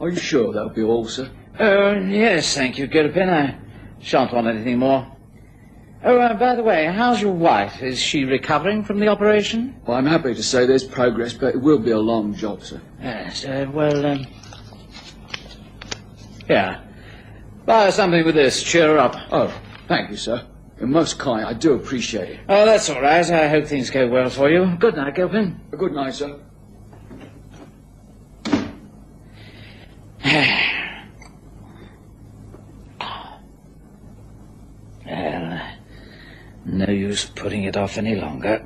Are you sure that'll be all, sir? Oh, yes, thank you, Gilpin. I shan't want anything more. Oh, by the way, how's your wife? Is she recovering from the operation? Well, I'm happy to say there's progress, but it will be a long job, sir. Yes, yeah. Buy her something with this. Cheer her up. Oh, thank you, sir. You're most kind. I do appreciate it. Oh, that's all right. I hope things go well for you. Good night, Gilpin. Good night, sir. Well, no use putting it off any longer.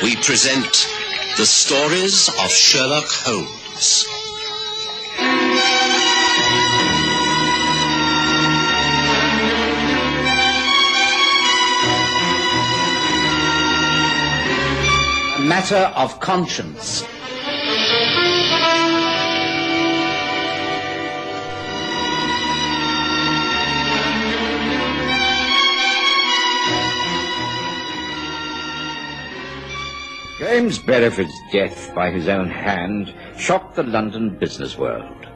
We present the stories of Sherlock Holmes. A matter of conscience. James Beresford's death by his own hand shocked the London business world.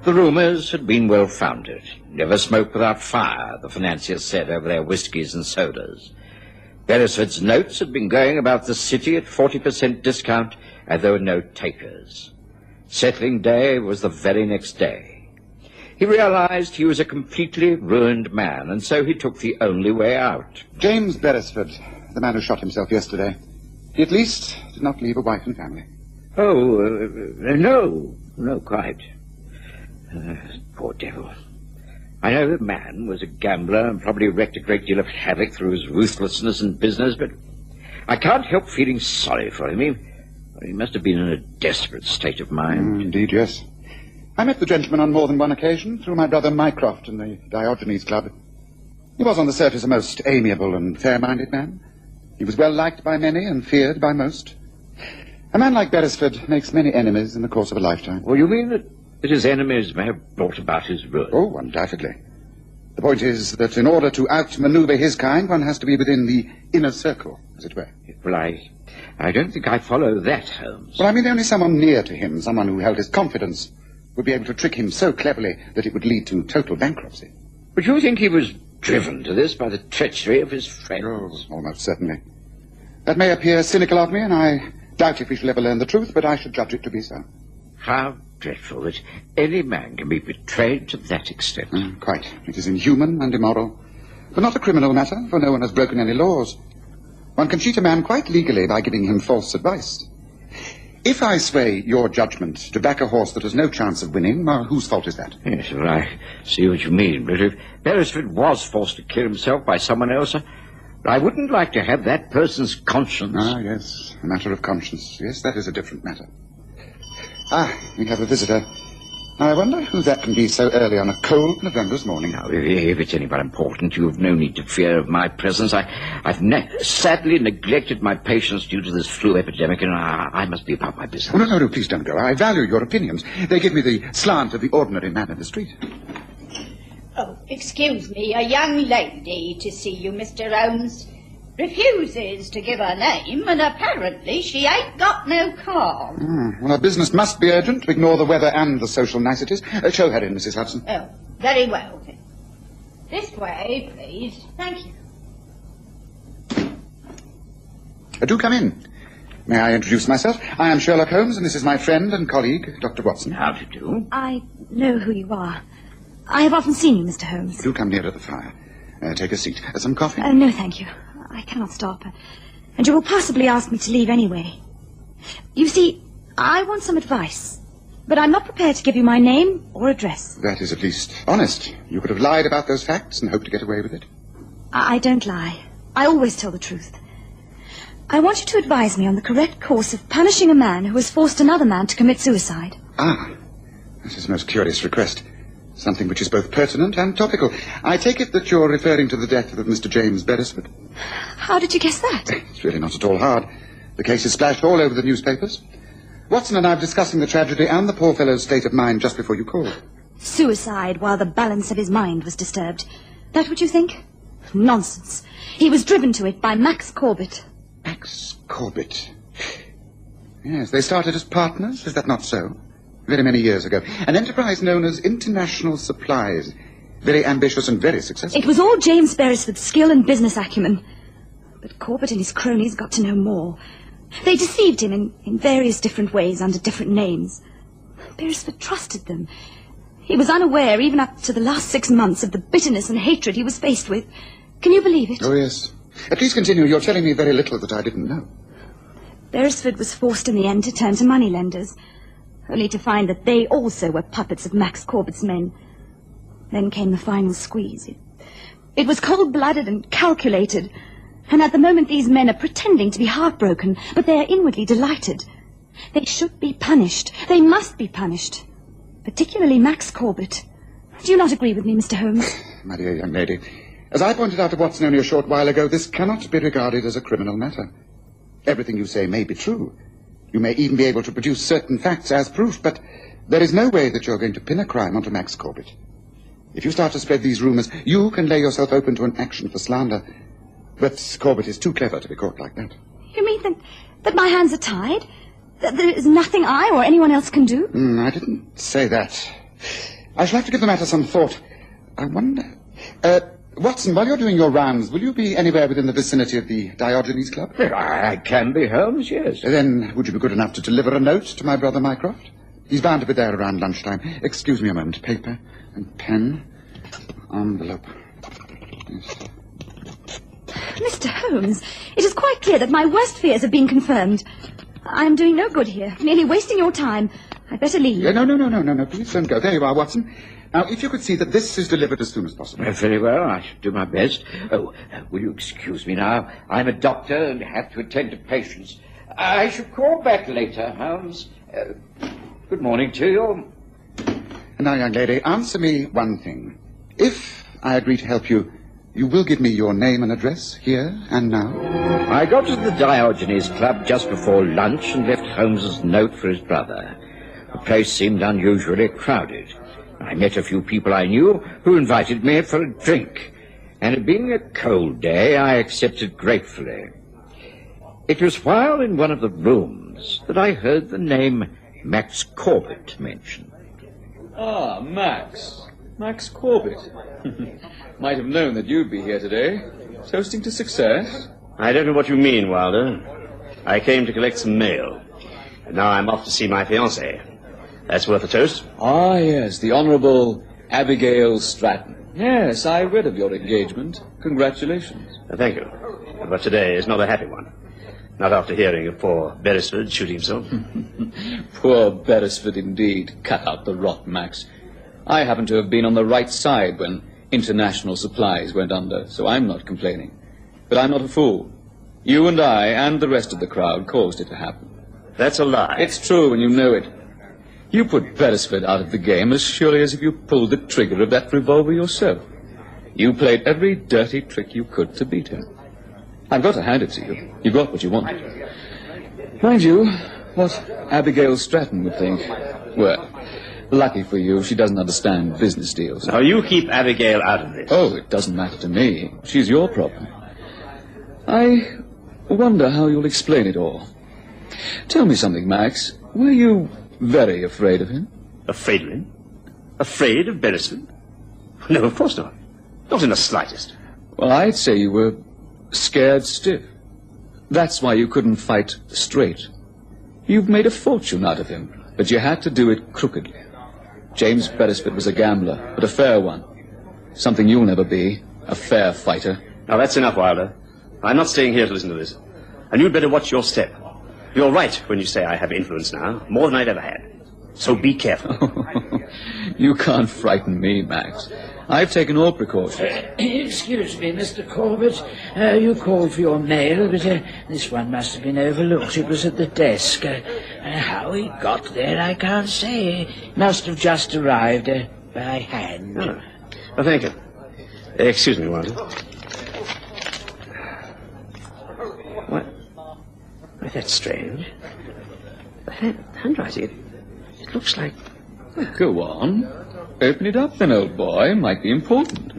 The rumours had been well-founded. Never smoke without fire, the financiers said over their whiskies and sodas. Beresford's notes had been going about the city at 40% discount, and there were no takers. Settling day was the very next day. He realized he was a completely ruined man, and so he took the only way out. James Beresford, the man who shot himself yesterday. He at least did not leave a wife and family. Oh, no, quite. Poor devil. I know the man was a gambler and probably wreaked a great deal of havoc through his ruthlessness in business, but I can't help feeling sorry for him. He must have been in a desperate state of mind. Indeed, yes. I met the gentleman on more than one occasion through my brother Mycroft in the Diogenes Club. He was on the surface a most amiable and fair-minded man. He was well liked by many and feared by most. A man like Beresford makes many enemies in the course of a lifetime. Well, you mean that his enemies may have brought about his ruin? Oh, undoubtedly. The point is that in order to outmaneuver his kind, one has to be within the inner circle, as it were. Well, I don't think I follow that, Holmes. Well, I mean only someone near to him, someone who held his confidence, would be able to trick him so cleverly that it would lead to total bankruptcy. But you think he was driven to this by the treachery of his friends? Oh, almost certainly. That may appear cynical of me, and I doubt if we shall ever learn the truth, but I should judge it to be so. How dreadful that any man can be betrayed to that extent. Quite. It is inhuman and immoral. But not a criminal matter, for no one has broken any laws. One can cheat a man quite legally by giving him false advice. If I sway your judgment to back a horse that has no chance of winning, well, whose fault is that? Yes, well, I see what you mean. But if Beresford was forced to kill himself by someone else, I wouldn't like to have that person's conscience. Ah, yes, a matter of conscience. Yes, that is a different matter. Ah, we have a visitor. I wonder who that can be so early on a cold November's morning. Now, if it's anybody important, you have no need to fear of my presence. I've sadly neglected my patients due to this flu epidemic, and I must be about my business. Oh, no, please don't go. I value your opinions. They give me the slant of the ordinary man in the street. Oh, excuse me, a young lady to see you, Mr. Holmes. Refuses to give her name, and apparently she ain't got no car. Well, our business must be urgent to ignore the weather and the social niceties. Show her in, Mrs. Hudson. Oh, very well. This way, please. Thank you. Do come in. May I introduce myself? I am Sherlock Holmes, and this is my friend and colleague, Dr. Watson. How do you do? I know who you are. I have often seen you, Mr. Holmes. Do come nearer the fire. Take a seat. Some coffee? No, thank you. I cannot stop. And you will possibly ask me to leave anyway. You see, I want some advice, but I'm not prepared to give you my name or address. That is at least honest. You could have lied about those facts and hoped to get away with it. I don't lie. I always tell the truth. I want you to advise me on the correct course of punishing a man who has forced another man to commit suicide. Ah, This is a most curious request. Something which is both pertinent and topical. I take it that you're referring to the death of Mr. James Beresford. How did you guess that? It's really not at all hard. The case is splashed all over the newspapers. Watson and I were discussing the tragedy and the poor fellow's state of mind just before you called. Suicide while the balance of his mind was disturbed. That what you think? Nonsense. He was driven to it by Max Corbett. Max Corbett. Yes, they started as partners, is that not so? Very many years ago. An enterprise known as International Supplies. Very ambitious and very successful. It was all James Beresford's skill and business acumen. But Corbett and his cronies got to know more. They deceived him in various different ways under different names. Beresford trusted them. He was unaware, even up to the last 6 months, of the bitterness and hatred he was faced with. Can you believe it? Oh, yes. Please continue. You're telling me very little that I didn't know. Beresford was forced in the end to turn to moneylenders, only to find that they also were puppets of Max Corbett's men. Then came the final squeeze. It was cold-blooded and calculated, and at the moment these men are pretending to be heartbroken, but they are inwardly delighted. They should be punished. They must be punished. Particularly Max Corbett. Do you not agree with me, Mr. Holmes? My dear young lady, as I pointed out to Watson only a short while ago, this cannot be regarded as a criminal matter. Everything you say may be true. You may even be able to produce certain facts as proof, but there is no way that you're going to pin a crime onto Max Corbett. If you start to spread these rumors, you can lay yourself open to an action for slander. But Corbett is too clever to be caught like that. You mean that my hands are tied? That there is nothing I or anyone else can do? I didn't say that. I shall have to give the matter some thought. I wonder... Watson, while you're doing your rounds, will you be anywhere within the vicinity of the Diogenes Club? I can be, Holmes, yes. Then would you be good enough to deliver a note to my brother Mycroft? He's bound to be there around lunchtime. Excuse me a moment. Paper and pen. Envelope. Yes. Mr. Holmes, it is quite clear that my worst fears have been confirmed. I am doing no good here, merely wasting your time. I'd better leave. No, please don't go. There you are, Watson. Now, if you could see that this is delivered as soon as possible. Very well, I shall do my best. Oh, will you excuse me now? I'm a doctor and have to attend to patients. I shall call back later, Holmes. Good morning to you. Now, young lady, answer me one thing. If I agree to help you, you will give me your name and address here and now? I got to the Diogenes Club just before lunch and left Holmes's note for his brother. The place seemed unusually crowded. I met a few people I knew who invited me for a drink, and it being a cold day, I accepted gratefully. It was while in one of the rooms that I heard the name Max Corbett mentioned. Ah, Max. Max Corbett. Might have known that you'd be here today. Toasting to success? I don't know what you mean, Wilder. I came to collect some mail. And now I'm off to see my fiancée. That's worth a toast. Ah, yes, the Honourable Abigail Stratton. Yes, I read of your engagement. Congratulations. Thank you. But today is not a happy one. Not after hearing of poor Beresford shooting himself. Poor Beresford indeed. Cut out the rot, Max. I happen to have been on the right side when International Supplies went under, so I'm not complaining. But I'm not a fool. You and I and the rest of the crowd caused it to happen. That's a lie. It's true when you know it. You put Beresford out of the game as surely as if you pulled the trigger of that revolver yourself. You played every dirty trick you could to beat him. I've got to hand it to you. You got what you wanted. Mind you, what Abigail Stratton would think. Well, lucky for you, she doesn't understand business deals. Now, you keep Abigail out of this. Oh, it doesn't matter to me. She's your problem. I wonder how you'll explain it all. Tell me something, Max. Were you very afraid of him? Afraid of him? Afraid of Beresford? No, of course not. Not in the slightest. Well, I'd say you were scared stiff. That's why you couldn't fight straight. You've made a fortune out of him, but you had to do it crookedly. James Beresford was a gambler, but a fair one. Something you'll never be, a fair fighter. Now, that's enough, Wilder. I'm not staying here to listen to this. And you'd better watch your step. You're right when you say I have influence now, more than I've ever had. So be careful. You can't frighten me, Max. I've taken all precautions. Excuse me, Mr. Corbett. You called for your mail, but this one must have been overlooked. It was at the desk. How he got there, I can't say. Must have just arrived by hand. Oh. Well, thank you. Excuse me, Walter. What? Well, that's strange. The handwriting, it looks like... Go on. Open it up, then, old boy. Might be important.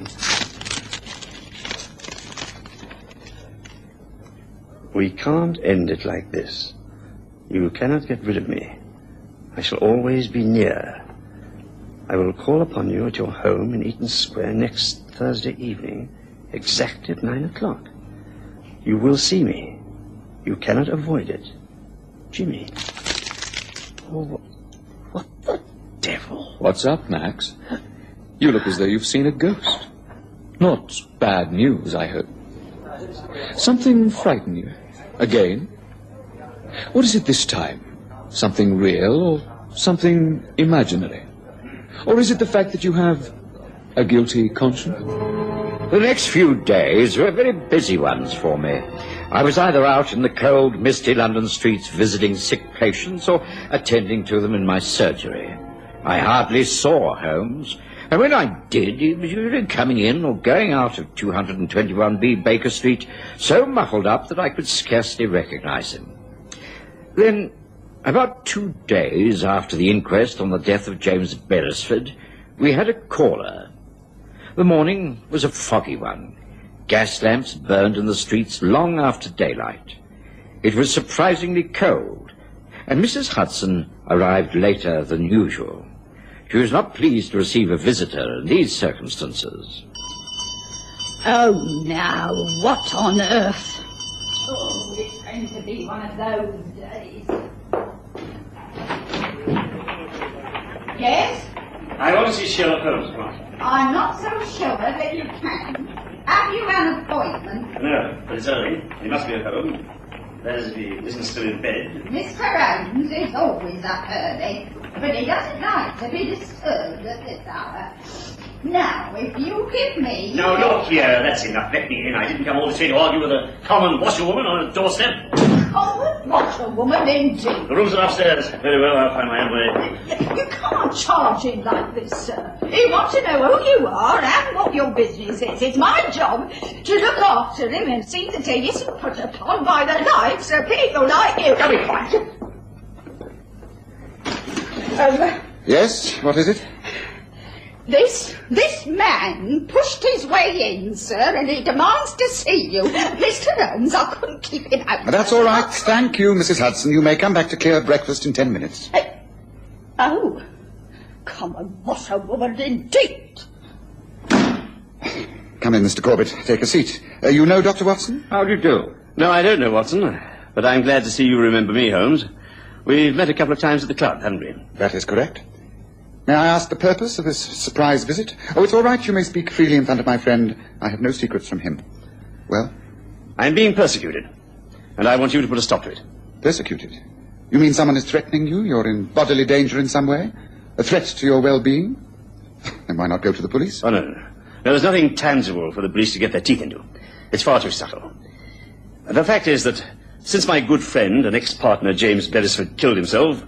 We can't end it like this. You cannot get rid of me. I shall always be near. I will call upon you at your home in Eaton Square next Thursday evening, exactly at 9 o'clock. You will see me. You cannot avoid it. Jimmy. Oh, what the devil? What's up, Max? You look as though you've seen a ghost. Not bad news, I hope. Something frightened you? Again? What is it this time? Something real or something imaginary? Or is it the fact that you have a guilty conscience? The next few days were very busy ones for me. I was either out in the cold, misty London streets visiting sick patients or attending to them in my surgery. I hardly saw Holmes, and when I did, he was usually coming in or going out of 221B Baker Street so muffled up that I could scarcely recognize him. Then, about 2 days after the inquest on the death of James Beresford, we had a caller. The morning was a foggy one. Gas lamps burned in the streets long after daylight. It was surprisingly cold, and Mrs. Hudson arrived later than usual. She was not pleased to receive a visitor in these circumstances. Oh, now, what on earth? Oh, it's going to be one of those days. Yes? I want to see Sherlock Holmes, come on. I'm not so sure that you can. Have you an appointment? No, but it's early. He must be at home. That is, if he isn't still in bed. Mr. Holmes is always up early, but he doesn't like to be disturbed at this hour. Now, if you give me... No, look here, that's enough. Let me in. I didn't come all this way to argue with a common washerwoman on a doorstep. Common washerwoman, indeed. The rooms are upstairs. Very well, I'll find my own way. You can't charge him like this, sir. You want to know who you are and what your business is. It's my job to look after him and see that he isn't put upon by the likes of people like you. Come in, quiet. Yes, what is it? This man pushed his way in, sir, and he demands to see you. Mr. Holmes, I couldn't keep him out. That's all right. Thank you, Mrs. Hudson. You may come back to clear breakfast in 10 minutes. Oh, common washerwoman indeed. Come in, Mr. Corbett. Take a seat. You know Dr. Watson? How do you do? No, I don't know, Watson. But I'm glad to see you remember me, Holmes. We've met a couple of times at the club, haven't we? That is correct. May I ask the purpose of this surprise visit? Oh, it's all right. You may speak freely in front of my friend. I have no secrets from him. Well? I'm being persecuted, and I want you to put a stop to it. Persecuted? You mean someone is threatening you? You're in bodily danger in some way? A threat to your well-being? Then why not go to the police? Oh, no, no. No, there's nothing tangible for the police to get their teeth into. It's far too subtle. The fact is that since my good friend and ex-partner James Beresford killed himself,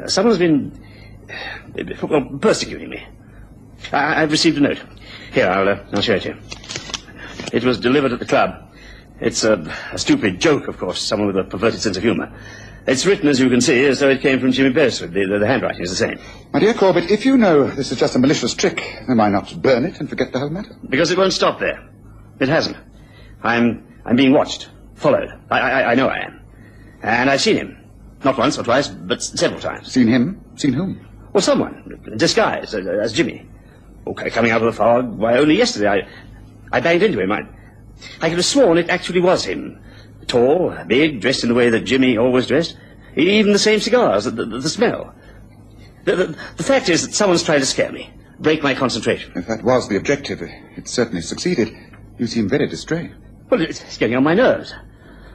someone's been... persecuting me. I've received a note. Here, I'll show it to you. It was delivered at the club. It's a stupid joke, of course, someone with a perverted sense of humour. It's written, as you can see, as though it came from Jimmy Beresford. The handwriting is the same. My dear Corbett, if you know this is just a malicious trick, then why not burn it and forget the whole matter? Because it won't stop there. It hasn't. I'm being watched, followed. I know I am. And I've seen him. Not once or twice, but several times. Seen him? Seen whom? Well, someone, disguised as Jimmy. Okay, coming out of the fog. Why, only yesterday I banged into him. I could have sworn it actually was him. Tall, big, dressed in the way that Jimmy always dressed. Even the same cigars, the smell. The fact is that someone's trying to scare me, break my concentration. If that was the objective, it certainly succeeded. You seem very distrait. Well, it's getting on my nerves.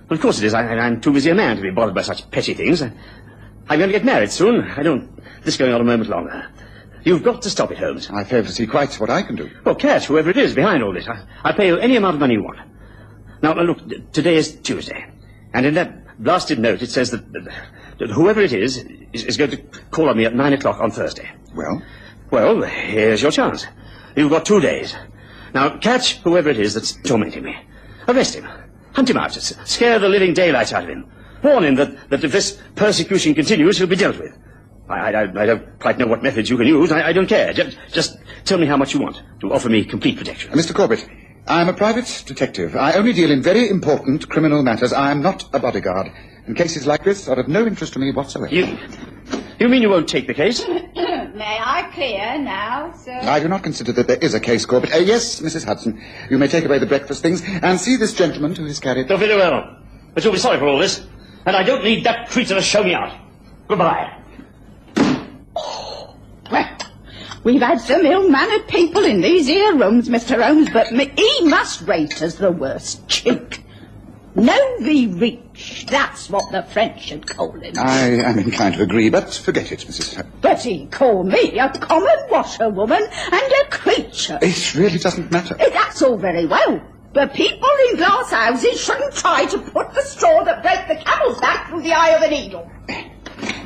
Well, of course it is. I'm too busy a man to be bothered by such petty things. I'm going to get married soon. I don't... This going on a moment longer. You've got to stop it, Holmes. I fail to see quite what I can do. Well, catch whoever it is behind all this. I'll pay you any amount of money you want. Now, look, today is Tuesday. And in that blasted note, it says that whoever it is going to call on me at 9 o'clock on Thursday. Well? Well, here's your chance. You've got 2 days. Now, catch whoever it is that's tormenting me. Arrest him. Hunt him out. Scare the living daylights out of him. Warn him that if this persecution continues, he'll be dealt with. I don't quite know what methods you can use. I don't care. Just tell me how much you want to offer me complete protection. Mr. Corbett, I'm a private detective. I only deal in very important criminal matters. I am not a bodyguard. And cases like this are of no interest to me whatsoever. You mean you won't take the case? May I clear now, sir? I do not consider that there is a case, Corbett. Yes, Mrs. Hudson, you may take away the breakfast things and see this gentleman to his carriage. Oh, very well. But you'll be sorry for all this. And I don't need that creature to show me out. Goodbye. Well, we've had some ill-mannered people in these here rooms, Mr. Holmes, but he must rate as the worst chink. No reach, that's what the French should call him. I am inclined to agree, but forget it, Mrs. Hudson. But he called me a common washerwoman and a creature. It really doesn't matter. That's all very well. But people in glass houses shouldn't try to put the straw that broke the camel's back through the eye of a needle.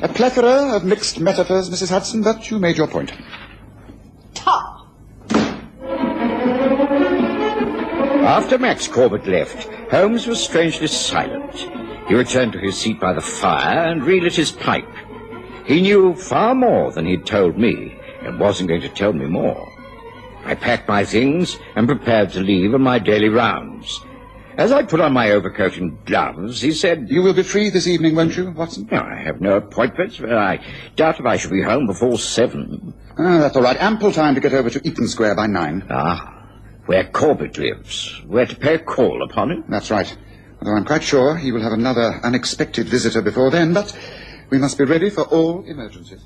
A plethora of mixed metaphors, Mrs. Hudson, but you made your point. Ta! After Max Corbett left, Holmes was strangely silent. He returned to his seat by the fire and relit his pipe. He knew far more than he'd told me, and wasn't going to tell me more. I packed my things and prepared to leave on my daily rounds. As I put on my overcoat and gloves, he said, "You will be free this evening, won't you, Watson?" "No, I have no appointments, but I doubt if I shall be home before 7. That's all right. Ample time to get over to Eaton Square by 9. Ah, where Corbett lives. Where to pay a call upon him? That's right. Although I'm quite sure he will have another unexpected visitor before then, but we must be ready for all emergencies.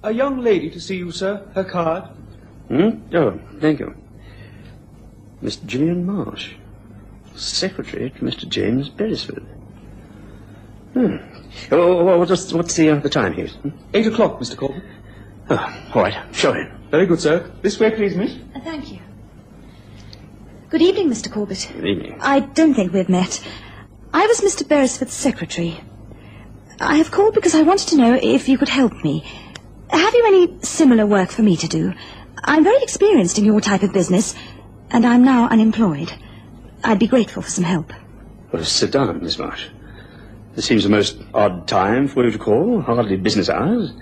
A young lady to see you, sir. Her card. Oh, thank you. Miss Gillian Marsh, secretary to Mr. James Beresford. Oh, what's the time here? 8 o'clock, Mr. Corbett. Oh, all right. Show him. Very good, sir. This way, please, miss. Thank you. Good evening, Mr. Corbett. Good evening. I don't think we've met. I was Mr. Beresford's secretary. I have called because I wanted to know if you could help me. Have you any similar work for me to do? I'm very experienced in your type of business, and I'm now unemployed. I'd be grateful for some help. Well, sit down, Miss Marsh. This seems a most odd time for you to call, hardly business hours.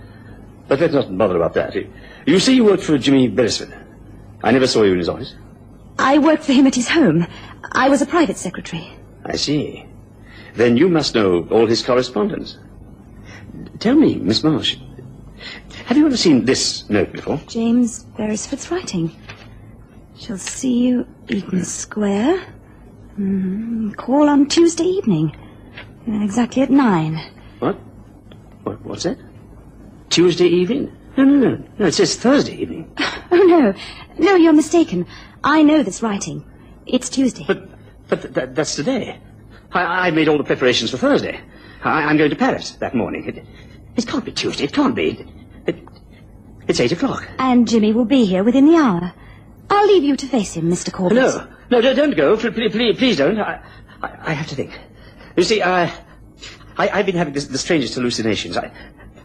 But let's not bother about that. You say you worked for Jimmy Beresford. I never saw you in his office. I worked for him at his home. I was a private secretary. I see. Then you must know all his correspondence. Tell me, Miss Marsh, have you ever seen this note before? James Beresford's writing. Shall see you, Eaton Square. Call on Tuesday evening. Exactly at 9. What's that? Tuesday evening? No, it says Thursday evening. Oh, no, you're mistaken. I know this writing. It's Tuesday. But that's today. I made all the preparations for Thursday. I'm going to Paris that morning. It can't be Tuesday. It can't be. It's 8 o'clock. And Jimmy will be here within the hour. I'll leave you to face him, Mr. Corbett. No, don't go. Please don't. I have to think. You see, I've been having the strangest hallucinations.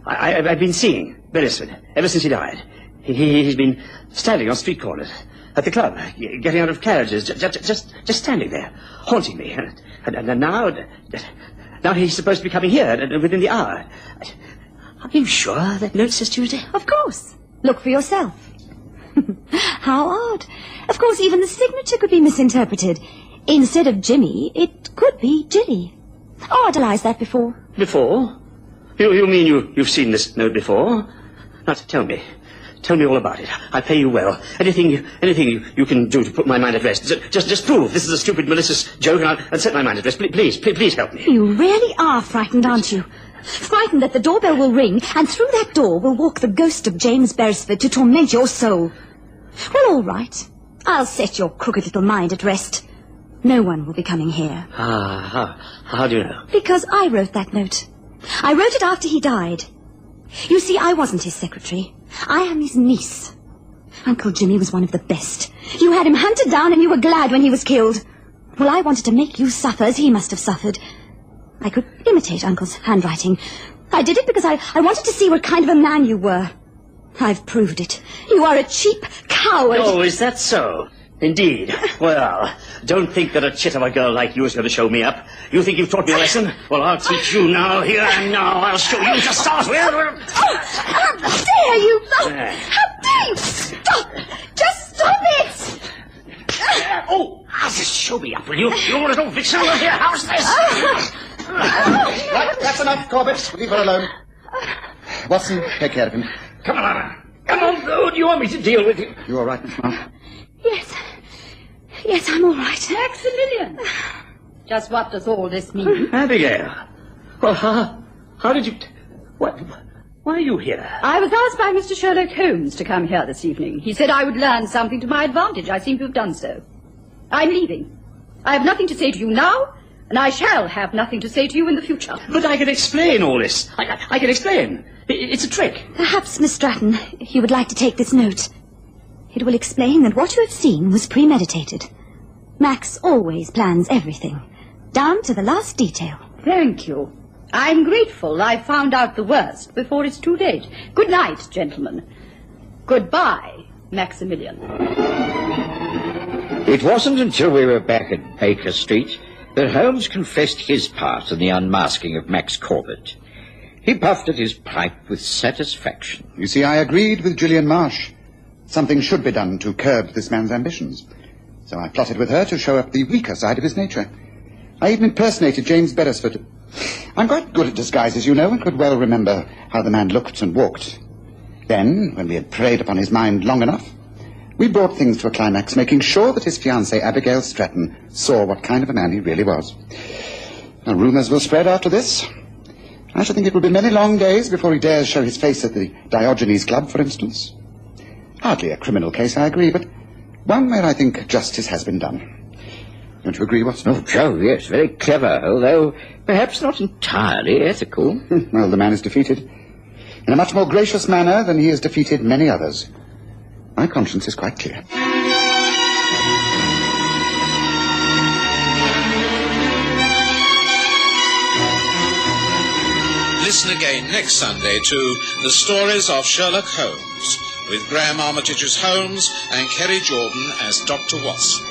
I've been seeing Beresford ever since he died. He's been standing on street corners, at the club, getting out of carriages, just standing there, haunting me. And now he's supposed to be coming here within the hour. Are you sure that note says Tuesday? Of course. Look for yourself. How odd. Of course, even the signature could be misinterpreted. Instead of Jimmy, it could be Jilly. Oh, I'd realized that before. Before? You mean you've seen this note before? Now, tell me all about it. I pay you well. Anything you can do to put my mind at rest. Just prove this is a stupid, malicious joke, and I'll set my mind at rest. Please help me. You really are frightened, aren't you? Frightened that the doorbell will ring, and through that door will walk the ghost of James Beresford to torment your soul. Well, all right. I'll set your crooked little mind at rest. No one will be coming here. How do you know? Because I wrote that note. I wrote it after he died. You see, I wasn't his secretary. I am his niece. Uncle Jimmy was one of the best. You had him hunted down and you were glad when he was killed. Well, I wanted to make you suffer as he must have suffered. I could imitate Uncle's handwriting. I did it because I wanted to see what kind of a man you were. I've proved it. You are a cheap coward. Oh, is that so? Indeed. Well, don't think that a chit of a girl like you is going to show me up. You think you've taught me a lesson? Well, I'll teach you now, here and now. I'll show you to start with. How dare you! How dare you! Stop! Just stop it! Just show me up, will you? You little vixen of here. How's this? Right, that's enough, Corbett. Leave her alone. Watson, take care of him. Come on, Anna. Come on, who do you want me to deal with you? You all right, Miss Marsh? Yes, I'm all right. Maximilian! Just what does all this mean? Abigail. Well, how did you... What... Why are you here? I was asked by Mr. Sherlock Holmes to come here this evening. He said I would learn something to my advantage. I seem to have done so. I'm leaving. I have nothing to say to you now, and I shall have nothing to say to you in the future. But I can explain all this. I can explain. It's a trick. Perhaps, Miss Stratton, you would like to take this note. It will explain that what you have seen was premeditated. Max always plans everything, down to the last detail. Thank you. I'm grateful I found out the worst before it's too late. Good night, gentlemen. Goodbye, Maximilian. It wasn't until we were back at Baker Street that Holmes confessed his part in the unmasking of Max Corbett. He puffed at his pipe with satisfaction. You see, I agreed with Gillian Marsh. Something should be done to curb this man's ambitions. So I plotted with her to show up the weaker side of his nature. I even impersonated James Beresford. I'm quite good at disguises, you know, and could well remember how the man looked and walked. Then, when we had preyed upon his mind long enough, we brought things to a climax, making sure that his fiancée, Abigail Stratton, saw what kind of a man he really was. Now, rumours will spread after this. I should think it will be many long days before he dares show his face at the Diogenes Club, for instance. Hardly a criminal case, I agree, but one where I think justice has been done. Don't you agree, Watson? Oh, Joe, yes, very clever, although perhaps not entirely ethical. Well, the man is defeated in a much more gracious manner than he has defeated many others. My conscience is quite clear. Listen again next Sunday to The Stories of Sherlock Holmes, with Graham Armitage's Holmes and Kerry Jordan as Dr. Watson.